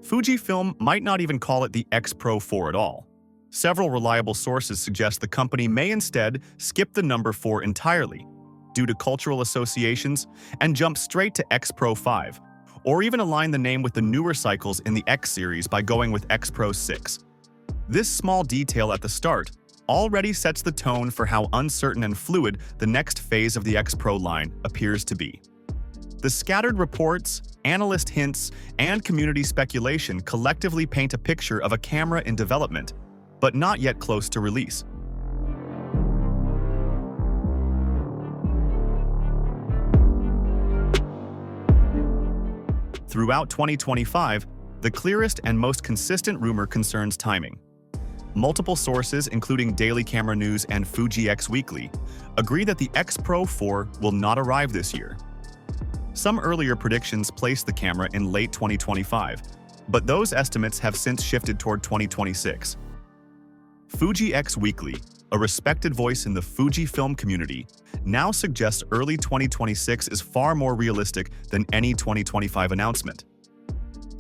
Fujifilm might not even call it the XPro 4 at all. Several reliable sources suggest the company may instead skip the number 4 entirely due to cultural associations and jump straight to XPro 5, or even align the name with the newer cycles in the X series by going with XPro 6. This small detail at the start already sets the tone for how uncertain and fluid the next phase of the XPro line appears to be. The scattered reports, analyst hints, and community speculation collectively paint a picture of a camera in development, but not yet close to release. Throughout 2025, the clearest and most consistent rumor concerns timing. Multiple sources, including Daily Camera News and Fuji X Weekly, agree that the XPro 4 will not arrive this year. Some earlier predictions placed the camera in late 2025, but those estimates have since shifted toward 2026. Fuji X Weekly, a respected voice in the Fujifilm community, now suggests early 2026 is far more realistic than any 2025 announcement.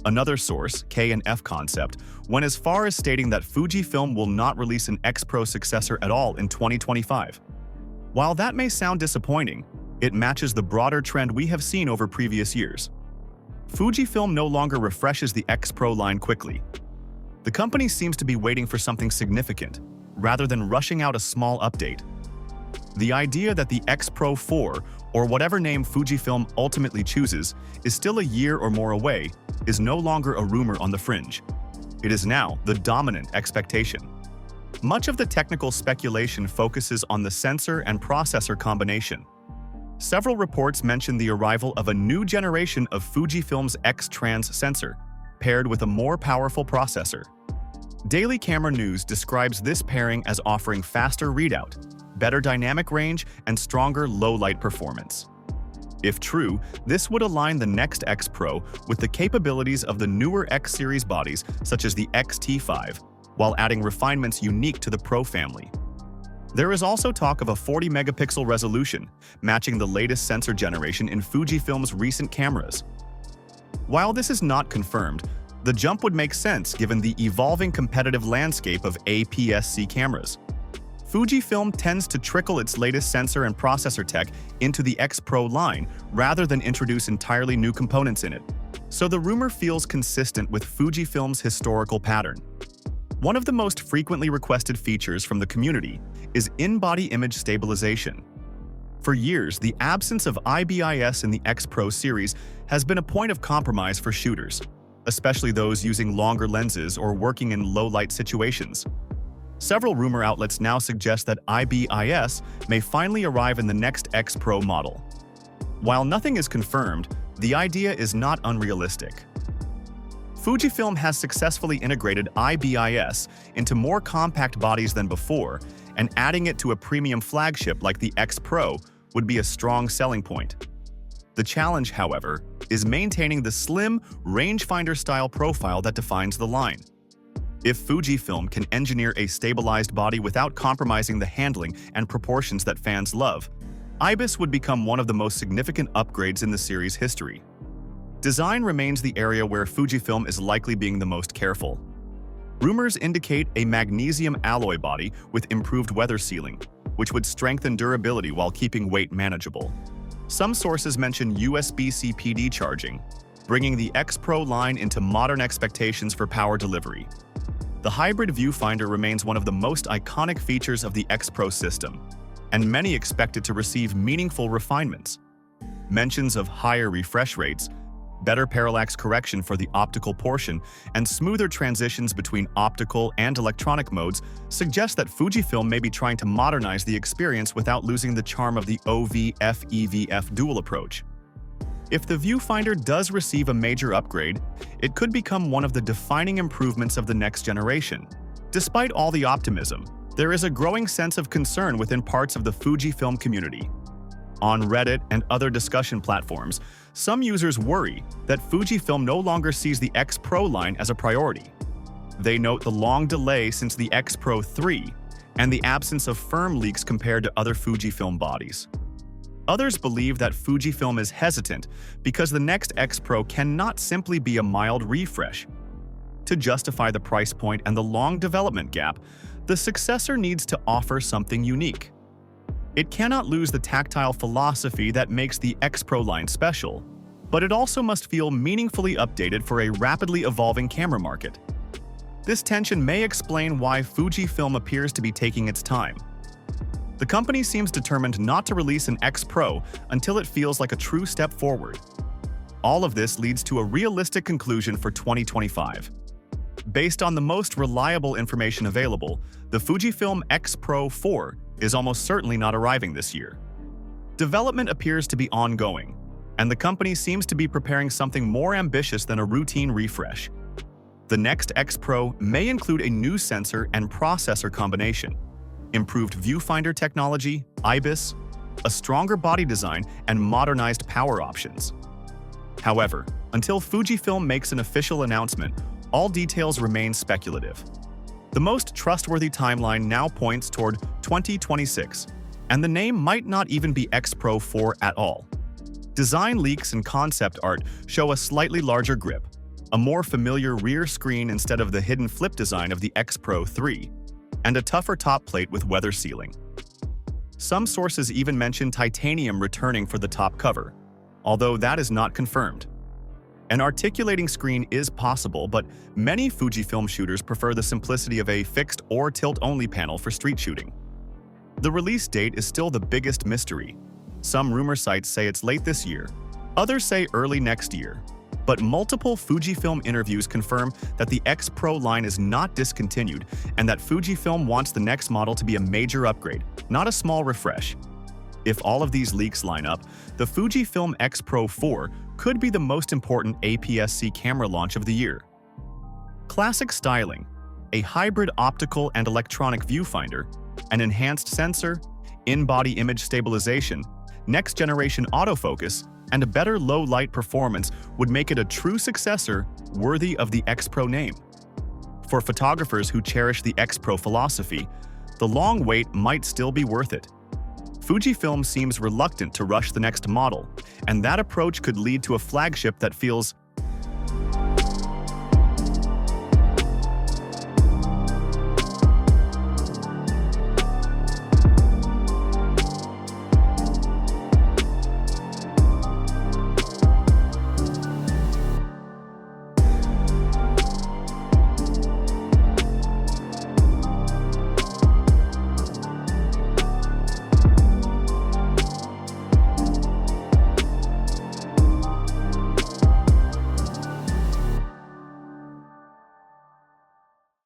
Another source, K&F Concept, went as far as stating that Fujifilm will not release an XPro successor at all in 2025. While that may sound disappointing, it matches the broader trend we have seen over previous years. Fujifilm no longer refreshes the XPro line quickly. The company seems to be waiting for something significant, rather than rushing out a small update. The idea that the XPro 4, or whatever name Fujifilm ultimately chooses, is still a year or more away is no longer a rumor on the fringe. It is now the dominant expectation. Much of the technical speculation focuses on the sensor and processor combination. Several reports mention the arrival of a new generation of Fujifilm's X-Trans sensor, paired with a more powerful processor. Daily Camera News describes this pairing as offering faster readout, better dynamic range, and stronger low-light performance. If true, this would align the next XPro with the capabilities of the newer X series bodies such as the X-T5, while adding refinements unique to the Pro family. There is also talk of a 40-megapixel resolution, matching the latest sensor generation in Fujifilm's recent cameras. While this is not confirmed, the jump would make sense given the evolving competitive landscape of APS-C cameras. Fujifilm tends to trickle its latest sensor and processor tech into the XPro line rather than introduce entirely new components in it, so the rumor feels consistent with Fujifilm's historical pattern. One of the most frequently requested features from the community is in-body image stabilization. For years, the absence of IBIS in the XPro series has been a point of compromise for shooters, especially those using longer lenses or working in low-light situations. Several rumor outlets now suggest that IBIS may finally arrive in the next XPro model. While nothing is confirmed, the idea is not unrealistic. Fujifilm has successfully integrated IBIS into more compact bodies than before, and adding it to a premium flagship like the XPro would be a strong selling point. The challenge, however, is maintaining the slim, rangefinder-style profile that defines the line. If Fujifilm can engineer a stabilized body without compromising the handling and proportions that fans love, IBIS would become one of the most significant upgrades in the series' history. Design remains the area where Fujifilm is likely being the most careful. Rumors indicate a magnesium alloy body with improved weather sealing, which would strengthen durability while keeping weight manageable. Some sources mention USB-C PD charging, bringing the XPro line into modern expectations for power delivery. The hybrid viewfinder remains one of the most iconic features of the XPro system, and many expect it to receive meaningful refinements. Mentions of higher refresh rates, better parallax correction for the optical portion, and smoother transitions between optical and electronic modes suggest that Fujifilm may be trying to modernize the experience without losing the charm of the OV-F-EVF dual approach. If the viewfinder does receive a major upgrade, it could become one of the defining improvements of the next generation. Despite all the optimism, there is a growing sense of concern within parts of the Fujifilm community. On Reddit and other discussion platforms, some users worry that Fujifilm no longer sees the XPro line as a priority. They note the long delay since the XPro 3 and the absence of firm leaks compared to other Fujifilm bodies. Others believe that Fujifilm is hesitant because the next XPro cannot simply be a mild refresh. To justify the price point and the long development gap, the successor needs to offer something unique. It cannot lose the tactile philosophy that makes the XPro line special, but it also must feel meaningfully updated for a rapidly evolving camera market. This tension may explain why Fujifilm appears to be taking its time. The company seems determined not to release an XPro until it feels like a true step forward. All of this leads to a realistic conclusion for 2025. Based on the most reliable information available, the Fujifilm X-Pro 4 is almost certainly not arriving this year. Development appears to be ongoing, and the company seems to be preparing something more ambitious than a routine refresh. The next X-Pro may include a new sensor and processor combination, improved viewfinder technology, IBIS, a stronger body design, and modernized power options. However, until Fujifilm makes an official announcement, all details remain speculative. The most trustworthy timeline now points toward 2026, and the name might not even be XPro 4 at all. Design leaks and concept art show a slightly larger grip, a more familiar rear screen instead of the hidden flip design of the XPro 3, and a tougher top plate with weather sealing. Some sources even mention titanium returning for the top cover, although that is not confirmed. An articulating screen is possible, but many Fujifilm shooters prefer the simplicity of a fixed or tilt-only panel for street shooting. The release date is still the biggest mystery. Some rumor sites say it's late this year, others say early next year, but multiple Fujifilm interviews confirm that the X-Pro line is not discontinued and that Fujifilm wants the next model to be a major upgrade, not a small refresh. If all of these leaks line up, the Fujifilm X-Pro 4 could be the most important APS-C camera launch of the year. Classic styling, a hybrid optical and electronic viewfinder, an enhanced sensor, in-body image stabilization, next-generation autofocus, and a better low-light performance would make it a true successor worthy of the XPro name. For photographers who cherish the XPro philosophy, the long wait might still be worth it. Fujifilm seems reluctant to rush the next model, and that approach could lead to a flagship that feels